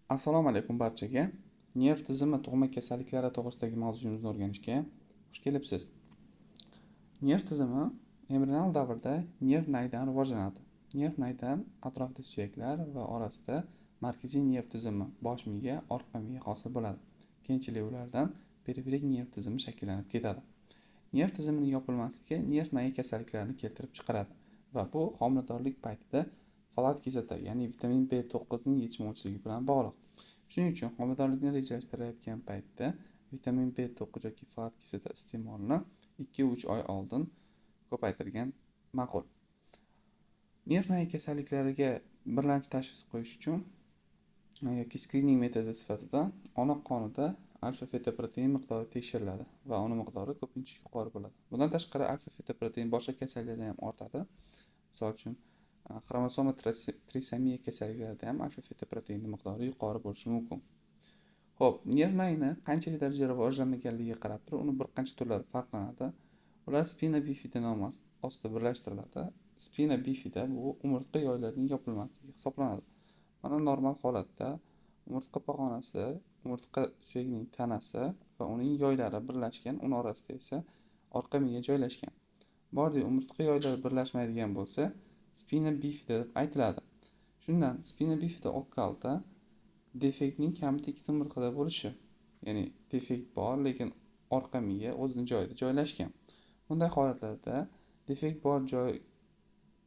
Assalomu alaykum barchaga. Nerv tizimi tug'ma kasalliklari to'g'risidagi mavzuimizni o'rganishga xush kelibsiz. Nerv tizimi embrional davrda nerv naydan rivojlanadi. Nerv naydan atrofda suyaklar va orasida markaziy nerv tizimi, bosh miya, orqa miya hosil bo'ladi. Keyinchalik ulardan periferik nerv tizimi shakllanib ketadi. Nerv tizimining yopilmasligi nerv nayi kasalliklarini keltirib chiqaradi va bu homiladorlik paytida folat kislota, ya'ni vitamin B9 ning yetishmovchiligi bilan bog'liq. Shuning uchun homiladorlikni rejalashtirayotgan paytda vitamin B9 yoki folat kislota iste'molini 2-3 oy oldin ko'paytirgan ma'qul. Nerv nayi kasalliklariga birlamchi tashxis qo'yish uchun yoki skrining metodi sifatida ona qonida alfa-fetoprotein miqdori tekshiriladi va uni miqdori ko'pincha yuqori bo'ladi. Bundan tashqari alfa-fetoprotein boshqa kasalliklarda ham ortadi. Misol uchun xromosoma trisomiya kasalliklarida ham alfa-fetoproteinning miqdori yuqori bo'lishi mumkin. Xo'p, nerv nayini qanchalik darajada rivojlanmaganligiga qarab turib, uni bir qancha turlari farqlanadi. Ular spina bifida nomi ostida birlashtiriladi. Spina bifida bu umurtqa yoylarining yopilmasligi hisoblanadi. Mana normal holatda umurtqa pog'onasi, umurtqa suyagining tanasi va uning yoylari birlashgan, uning orasida esa orqa miya joylashgan. Bordi umurtqa yoylari birlashmaydigan bo'lsa, spina bifida deb aytiladi. Shundan spina bifida okkalda defektning kamida 2 umurtqada bo'lishi, ya'ni defekt bor, lekin orqa miya o'zining joyida joylashgan. Bunday holatlarda defekt bor joy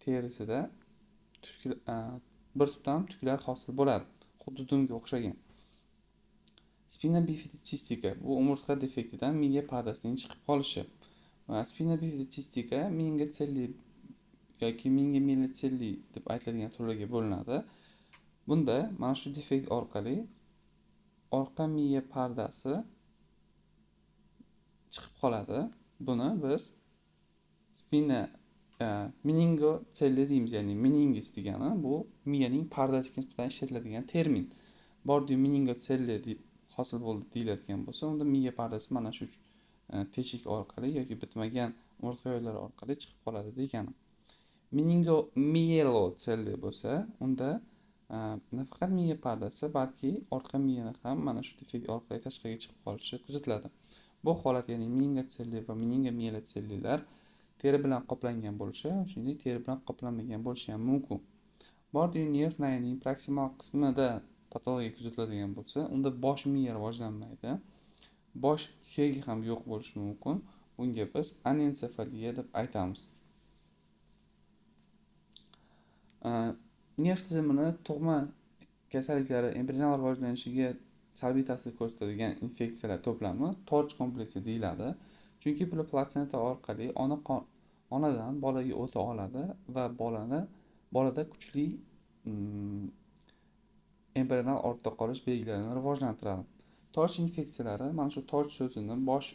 terisida bir tutam tuklar hosil bo'ladi, xuddi dumga o'xshagan. Spina bifida cistika bu umurtqa defektidan miya pardasining chiqib qolishi. Va spina bifida cistika meningoselli yoki meningomiyelitselli deb aytiladigan turlarga bo'linadi. Bunda mana shu defekt orqali orqa miya pardasi chiqib qoladi. Buni biz spina meningotselli deymiz, ya'ni meningis degani bu miyaning pardasiga nisbatan ishlatiladigan termin. Bordi meningotselli deb hosil bo'ldi deyiladigan bo'lsa, unda miya pardasi mana shu teshik orqali yoki bitmagan umurtqa yo'llari orqali chiqib qoladi degani. Meningomiyelotselli bo'lsa, unda nafaqat miya pardasi, balki orqa miyani ham mana shu defekt orqali tashqariga chiqib qolishi kuzatiladi. Bu holat, ya'ni meningotselli va meningomiyelotsellilar teri bilan qoplangan bo'lishi, shuningdek teri bilan qoplanmagan bo'lishi ham mumkin. Bordi nerv nayining proksimal qismida patologiya kuzatiladigan bo'lsa, unda bosh miya rivojlanmaydi. Bosh suyagi ham yo'q bo'lishi mumkin. Bunga biz anensefaliya deb aytamiz. Nerv tizimini tug'ma kasalliklari embrional rivojlanishiga salbiy ta'sir ko'rsatadigan infeksiyalar to'plami torch kompleksi deyiladi. Chunki bu platsenta orqali onadan bolaga o'ta oladi va bolada kuchli embrional ortda qolish belgilarini rivojlantiradi. Torch infeksiyalari mana shu torch so'zini bosh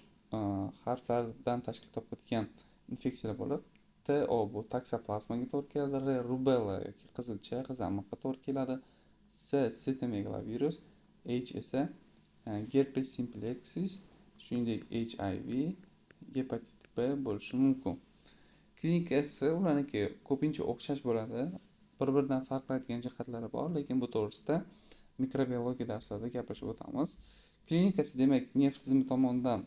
harflaridan tashkil topadigan infeksiyalar bo'lib, TO bu taksoplazmaga to'g'ri keladi, R rubella yoki qizilcha, qizamiqqa to'g'ri keladi, C sitomegalovirus, H esa herpes simplexus, shuningdek HIV, gepatit B bo'lishi mumkin. Klinikasi ularniki ko'pincha o'xshash bo'ladi. Bir-biridan farqlaydigan jihatlari bor, lekin bu to'g'risida mikrobiologiya darslarida gaplashib o'tamiz. Klinikasi demak nerv tizimi tomonidan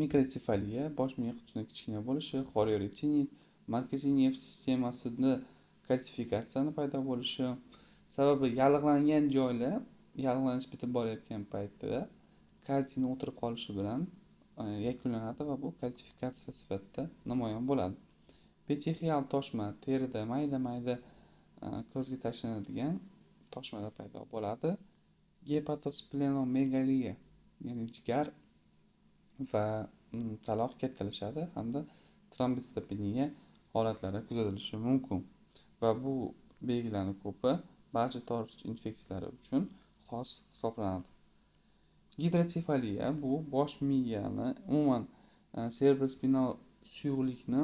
mikrosefaliya, bosh miya qutisining kichkina bo'lishi, xorioretinit, markaziy nerv sistemasida kalsifikatsiyani paydo bo'lishi, sababi yallig'langan joylar yallig'lanish bitib borayotgan paytda kalsiyning o'tirib qolishi bilan yakunlanadi va bu kalsifikatsiya sifatida namoyon bo'ladi. Petexial toshma terida mayda-mayda ko'zga tashlanadigan toshmalar paydo bo'ladi. Gepatosplenomegalia, ya'ni jigar va taloq kattalashadi hamda trombitsitopeniya holatlari kuzatilishi mumkin. Va bu belgilarning ko'pi barcha torch infeksiyalari uchun xos hisoblanadi. Gidrotsefaliya bu bosh miyani, umuman cerebrospinal suyuqlikni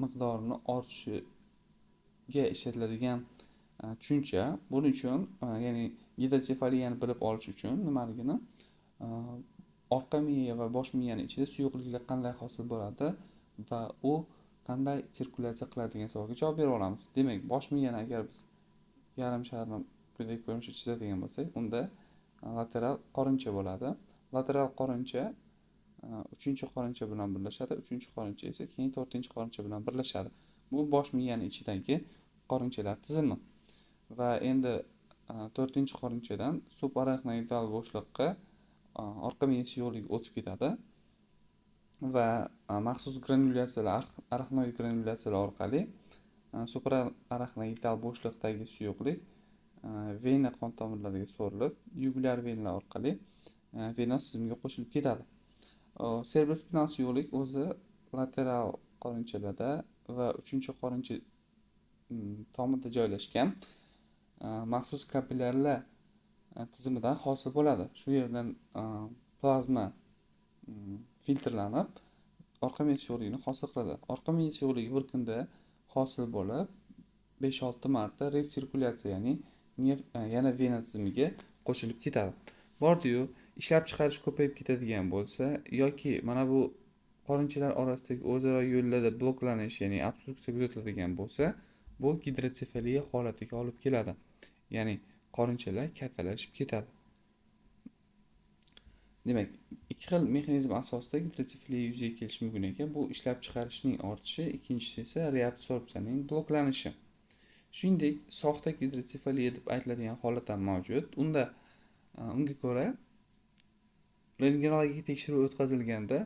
miqdorini ortishiga ishlatiladigan tushuncha. Buning uchun, ya'ni gidrotsefaliyani bilib olish uchun nimaligini, orqa miya va bosh miyaning ichida suyuqliklar qanday hosil bo'ladi va u qanday sirkulyatsiya qiladi degan savolga javob bera olamiz. Demak, bosh miyani agar biz yarim sharni quyidagi ko'rinishda chizadigan bo'lsak, unda lateral qorincha bo'ladi. Lateral qorincha uchinchi qorincha bilan birlashadi, uchinchi qorincha esa keyin to'rtinchi qorincha bilan birlashadi. Bu bosh miyani ichidagi qorinchalar tizimi. Va endi to'rtinchi qorinchadan subarachnoidal bo'shliqqa orqa miya suyuqligi o'tib ketadi va maxsus granulyatsiyalar, arachnoid granulyatsiyalar orqali supraarachnoidal bo'shliqdagi suyuqlik vena qon tomirlariga so'rilib, yugulyar venalar orqali vena tizimiga qo'shilib ketadi. Cerebrospinal suyuqlik o'zi lateral qorinchalarda va uchinchi qorincha tomida joylashgan maxsus kapillyarlar tizimidan hosil bo'ladi. Shu yerdan plazma filtrlanib orqa miya suyuqligini hosil qiladi. Orqa miya suyuqligi bir kunda hosil bo'lib 5-6 marta resirkulyatsiya, ya'ni yana vena tizimiga qo'shilib ketadi. Bordi-yu, ishlab chiqarish ko'payib ketadigan bo'lsa yoki mana bu qorinchalar orasidagi o'zaro yo'llarda bloklanish, ya'ni obstruksiya kuzatiladigan bo'lsa, bu gidrotsefaliya holatiga olib keladi. Ya'ni qorinchalar kattalashib ketadi. Demak, ikki xil mexanizm asosida gidrotsefaliya yuzaga kelishi mumkin ekan. Bu ishlab chiqarishning ortishi, ikkinchisi esa reabsorpsiyaning bloklanishi. Shuningdek, soxta gidrotsefaliya deb aytiladigan holat ham mavjud. Unga ko'ra rentgenologik tekshiruv o'tkazilganda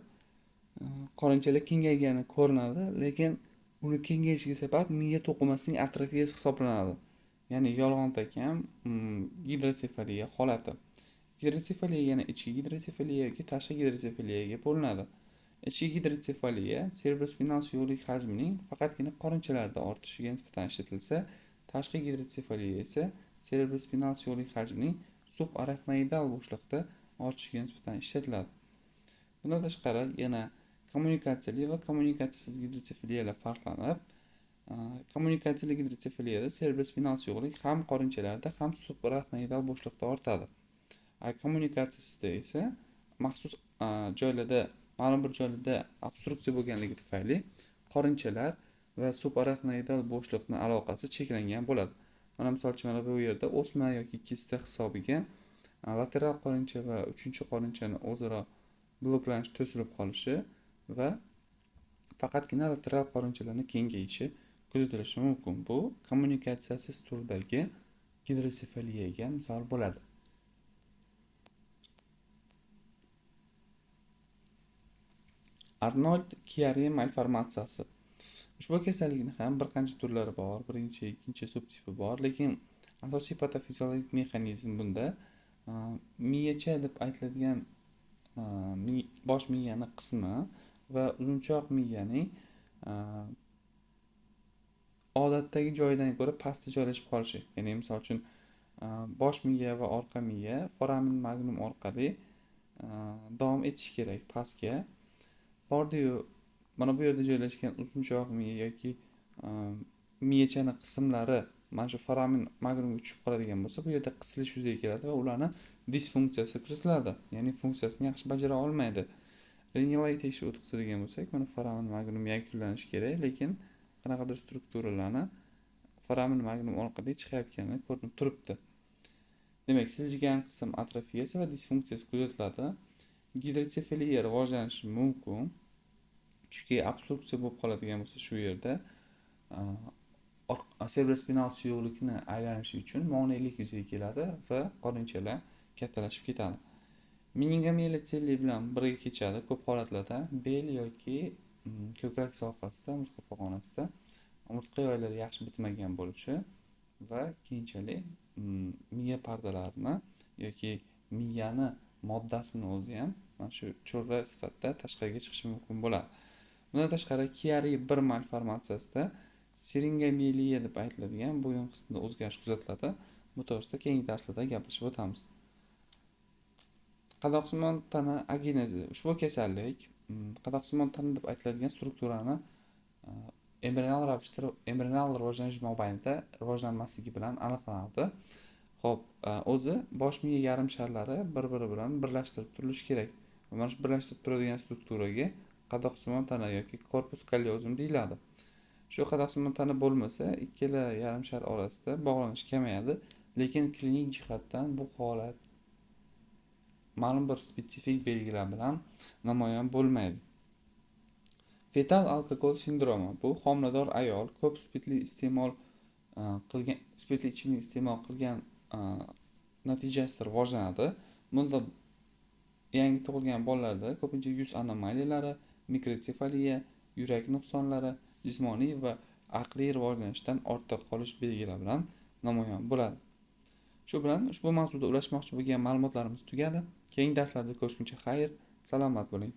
qorinchalar kengaygani ko'rinadi, lekin uni kengayishiga sabab miya to'qimasining atrofiyasi hisoblanadi. Ya'ni yolg'ontak ham gidrotsefaliya holati. Gidrotsefaliya yana ichki gidrotsefaliya yoki tashqi gidrotsefaliyaga bo'linadi. Ichki gidrotsefaliya cerebrospinal suyuqlik hajmining faqatgina qorinchalarda ortishiga nisbatan ishlatilsa, tashqi gidrotsefaliya esa cerebrospinal suyuqlik hajmining subarachnoidal bo'shliqda ortishiga nisbatan ishlatiladi. Bundan tashqari yana kommunikatsiyali va kommunikatsiyasiz gidrotsefaliyalar farqlanib, kommunikatsiyali gidrotsefaliyada cerebrospinal suyuqlik ham qorinchalarda, ham subarachnoidal bo'shliqda ortadi. Kommunikatsiyasida esa maxsus joylarda, ma'lum bir joylarda obstruksiya bo'lganligi tufayli qorinchalar va subarachnoidal bo'shliqni aloqasi cheklangan bo'ladi. Mana misol uchun mana bu yerda o'sma yoki kista hisobiga lateral qorincha va uchinchi qorinchani o'zaro bloklanish, to'silib qolishi va faqatgina lateral qorinchalarning kengayishi kuzatilishi mumkin. Bu kommunikatsiyasiz turdagi gidrotsefaliyaga misol bo'ladi. Arnold-Chiari malformatsiyasi. Ushbu kasallikning ham bir qancha turlari bor, birinchi, ikkinchi subtipi bor, lekin asosiy patofiziologik mexanizm bunda miyacha deb aytiladigan bosh miyani qismi va uzunchoq miyaning odatdagi joyidan ko'ra pastda joylashib qolishi. Ya'ni misol uchun bosh miya va orqa miya foramen magnum orqali davom etishi kerak pastga. Bordi-yu, mana bu yerda joylashgan uzunchoq miya yoki miyachani qismlari mana shu foramen magnumga tushib qoladigan bo'lsa, bu yerda qisilish yuzaga keladi va ularni disfunksiyasi kuzatiladi. Ya'ni funksiyasini yaxshi bajara olmaydi. Rentgenologik tekshiruv o'tkazadigan bo'lsak, mana foramen magnum yakunlanishi kerak, lekin qanaqadir strukturalarni foramen magnum orqali chiqayotgani ko'rinib turibdi. Demak, siljgan qism atrofiyasi va disfunksiyasi kuzatiladi. Gidrotsefaliya rivojlanishi mumkin. Chunki obstruksiya bo'lib qoladigan bo'lsa, shu yerda cerebrospinal suyuqlikni aylanishi uchun monelik yuzaga keladi va qorinchalar kattalashib ketadi. Meningomiyelit bilan birga kechadi ko'p holatlarda bel yoki ko'krak sohasida, umurtqa pog'onasida umurtqa yoylari yaxshi bitmagan bo'lishi va keyinchalik miya pardalarini yoki miyani moddasini o'zi ham mana shu cho'rra sifatida tashqariga chiqishi mumkin bo'ladi. Bundan tashqari Chiari 1 malformatsiyasida siringomiyeliya deb aytiladigan bo'yin qismida o'zgarish kuzatiladi. Bu to'g'risida keyingi darslarda gaplashib o'tamiz. Qadoqsimon tana agenezi. Ushbu kasallik qadoqsimon tana deb aytiladigan strukturani embrional rivojlanish mobaynida rivojlanmasligi bilan aniqlanadi. Xo'p, o'zi bosh miya yarim sharlari bir-biri bilan birlashtirib turilishi kerak. Mana shu birlashtirib turadigan strukturaga qadoqsimon tana yoki korpus kalliozum deyiladi. Shu qadoqsimon tana bo'lmasa, ikkala yarim shar orasida bog'lanish kamayadi, lekin klinik jihatdan bu holat ma'lum bir spetsifik belgilar bilan namoyon bo'lmaydi. Fetal alkogol sindromi bu homilador ayol ko'p spirtli ichimlik iste'mol qilgan natijasida rivojlanadi. Bunda yangi tug'ilgan bolalarda ko'pincha yuz anomaliyalari, mikrosefaliya, yurak nuqsonlari, jismoniy va aqliy rivojlanishdan ortda qolish belgilari bilan namoyon bo'ladi. Shu bilan ushbu mavzuda ulashmoqchi bo'lgan ma'lumotlarimiz tugadi. Keyingi darslarda ko'rishguncha xayr, salomat bo'ling.